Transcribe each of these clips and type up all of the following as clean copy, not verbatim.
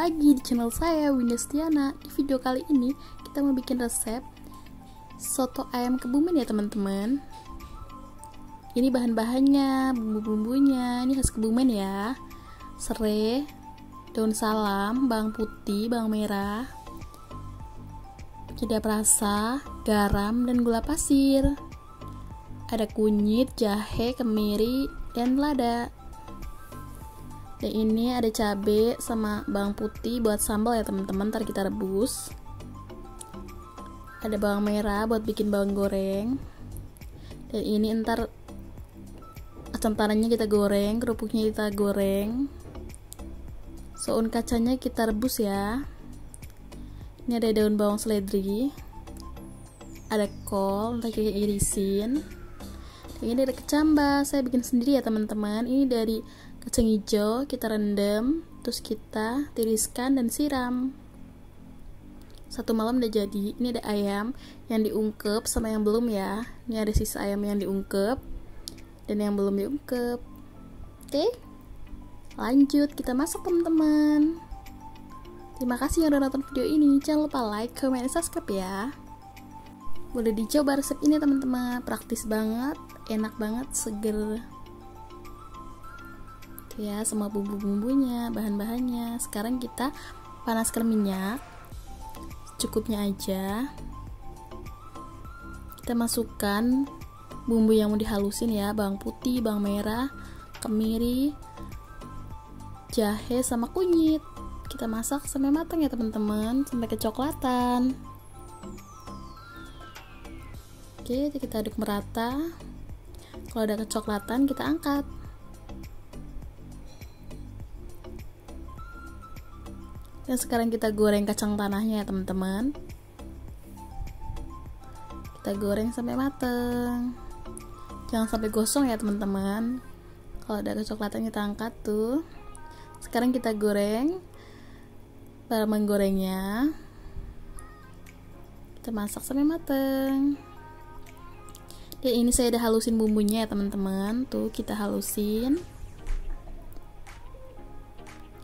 lagi di channel saya, Winda Setiana. Di video kali ini kita mau bikin resep soto ayam Kebumen ya teman-teman. Ini bahan-bahannya, bumbu-bumbunya, ini khas Kebumen ya. Serai, daun salam, bawang putih, bawang merah, penyedap rasa, garam, dan gula pasir. Ada kunyit, jahe, kemiri, dan lada. Dan ini ada cabai sama bawang putih buat sambal ya teman-teman, ntar kita rebus. Ada bawang merah buat bikin bawang goreng. Dan ini ntar asam tanahnya kita goreng, kerupuknya kita goreng. Soun kacanya kita rebus ya. Ini ada daun bawang seledri. Ada kol, ntar kita irisin. Dan ini ada kecambah, saya bikin sendiri ya teman-teman. Ini dari kacang hijau, kita rendam, terus kita tiriskan dan siram. 1 malam udah jadi. Ini ada ayam yang diungkep sama yang belum ya. Ini ada sisa ayam yang diungkep dan yang belum diungkep. Oke, lanjut kita masak teman-teman. Terima kasih yang udah nonton video ini. Jangan lupa like, comment, dan subscribe ya. Boleh dicoba resep ini teman-teman. Praktis banget, enak banget, seger. Ya, semua bumbu-bumbunya, bahan-bahannya. Sekarang kita panaskan minyak cukupnya aja. Kita masukkan bumbu yang mau dihalusin ya, bawang putih, bawang merah, kemiri, jahe, sama kunyit. Kita masak sampai matang ya teman-teman, sampai kecoklatan. Oke, kita aduk merata. Kalau udah kecoklatan kita angkat. Dan sekarang kita goreng kacang tanahnya ya teman-teman. Kita goreng sampai mateng. Jangan sampai gosong ya teman-teman. Kalau udah kecoklatan kita angkat tuh. Sekarang kita goreng para menggorengnya. Kita masak sampai mateng. Dan ini saya udah halusin bumbunya ya teman-teman. Tuh kita halusin.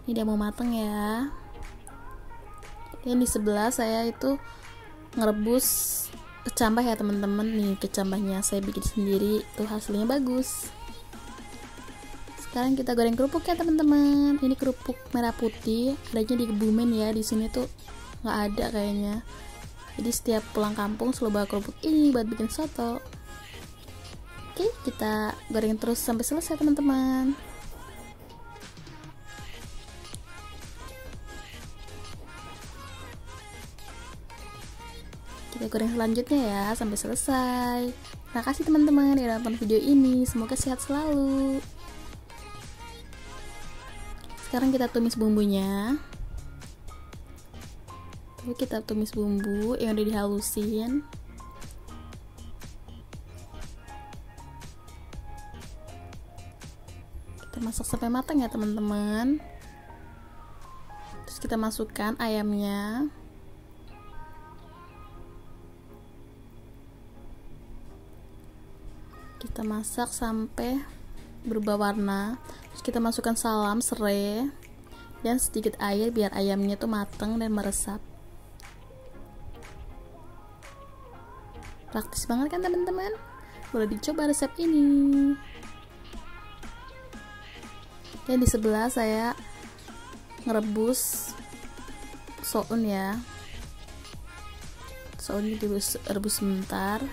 Ini udah mau mateng ya. Dan di sebelah saya itu ngerebus kecambah ya teman-teman. Nih kecambahnya saya bikin sendiri, tuh hasilnya bagus. Sekarang kita goreng kerupuk ya teman-teman. Ini kerupuk merah putih, adanya di Kebumen ya. Di sini tuh nggak ada kayaknya. Jadi setiap pulang kampung selalu bawa kerupuk ini buat bikin soto. Oke, kita goreng terus sampai selesai teman-teman. Kita goreng selanjutnya ya sampai selesai. Terima kasih teman-teman yang nonton video ini. Semoga sehat selalu. Sekarang kita tumis bumbunya. Kita tumis bumbu yang udah dihalusin. Kita masak sampai matang ya teman-teman. Terus kita masukkan ayamnya. Kita masak sampai berubah warna. Terus kita masukkan salam, serai, dan sedikit air biar ayamnya tuh mateng dan meresap. Praktis banget kan teman-teman? Boleh dicoba resep ini. Dan di sebelah saya ngerebus soun ya. Soun direbus sebentar.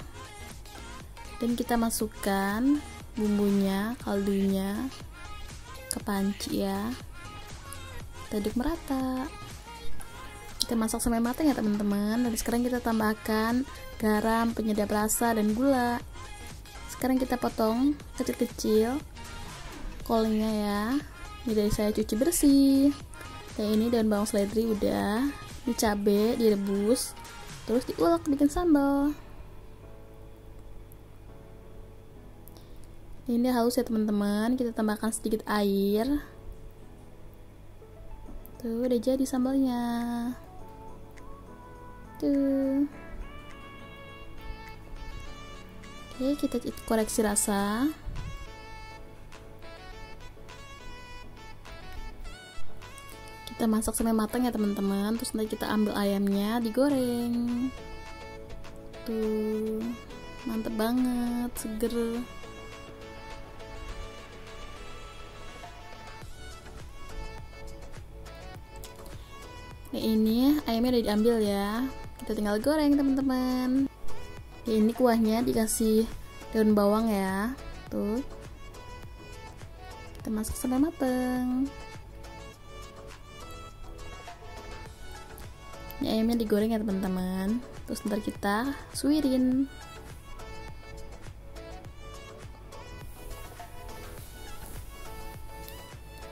Dan kita masukkan bumbunya, kaldunya ke panci ya. Kita aduk merata. Kita masak sampai matang ya teman-teman. Dan sekarang kita tambahkan garam, penyedap rasa, dan gula. Sekarang kita potong kecil-kecil kolnya ya. Ini dari saya cuci bersih. Dan ini daun bawang seledri udah. Ini cabai direbus, terus diulek bikin sambal. Ini haus ya teman-teman. Kita tambahkan sedikit air. Tuh udah jadi sambalnya. Tuh. Oke, kita koreksi rasa. Kita Kita masak sampai matang ya teman-teman. Terus nanti kita ambil ayamnya, digoreng. Tuh, mantep banget, seger. Nah, ini ayamnya udah diambil ya. Kita tinggal goreng teman-teman. Ini kuahnya dikasih daun bawang ya. Tuh. Kita masak sampai matang. Ini ayamnya digoreng ya teman-teman. Terus ntar kita suirin.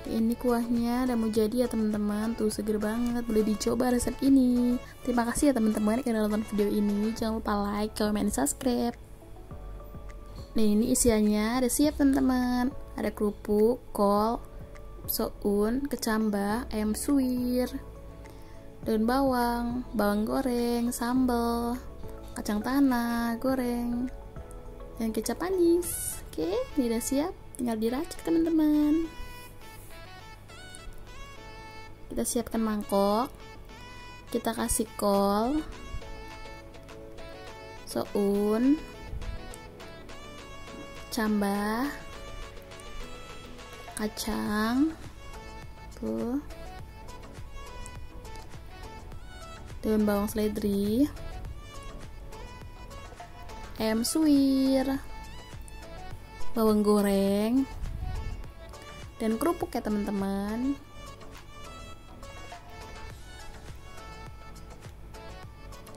Ini kuahnya udah mau jadi ya teman-teman. Tuh seger banget, boleh dicoba resep ini. Terima kasih ya teman-teman yang udah nonton video ini. Jangan lupa like, comment, dan subscribe. Nah, ini isiannya udah siap teman-teman. Ada kerupuk, kol, soun, kecambah, ayam suwir, daun bawang, bawang goreng, sambal, kacang tanah goreng, dan kecap manis. Oke, ini udah siap, tinggal diracik teman-teman. Kita siapkan mangkok, kita kasih kol, soun, cambah, kacang, tuh, daun bawang seledri, ayam suwir, bawang goreng, dan kerupuk ya teman-teman.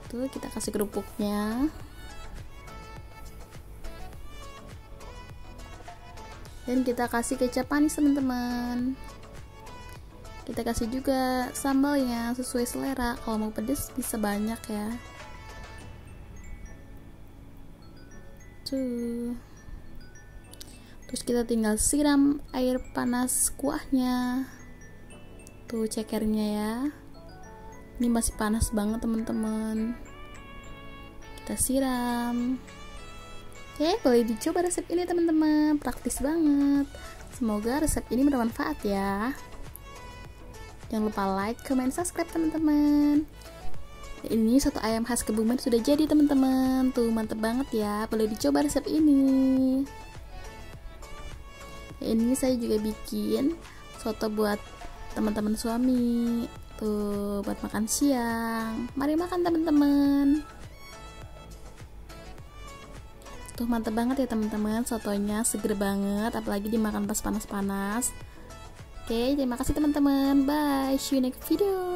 Tuh, kita kasih kerupuknya. Dan kita kasih kecap manis teman-teman. Kita kasih juga sambalnya sesuai selera. Kalau mau pedas bisa banyak ya. Tuh. Terus kita tinggal siram air panas kuahnya. Tuh cekernya ya. Ini masih panas banget teman-teman. Kita siram. Oke, boleh dicoba resep ini teman-teman. Praktis banget. Semoga resep ini bermanfaat ya. Jangan lupa like, comment, subscribe teman-teman. Ini soto ayam khas Kebumen sudah jadi teman-teman. Tuh mantep banget ya. Boleh dicoba resep ini. Ini saya juga bikin soto buat teman-teman suami. Tuh buat makan siang. Mari makan teman-teman. Tuh mantep banget ya teman-teman. Sotonya seger banget, apalagi dimakan pas panas-panas. Oke, terima kasih teman-teman. Bye. See you next video.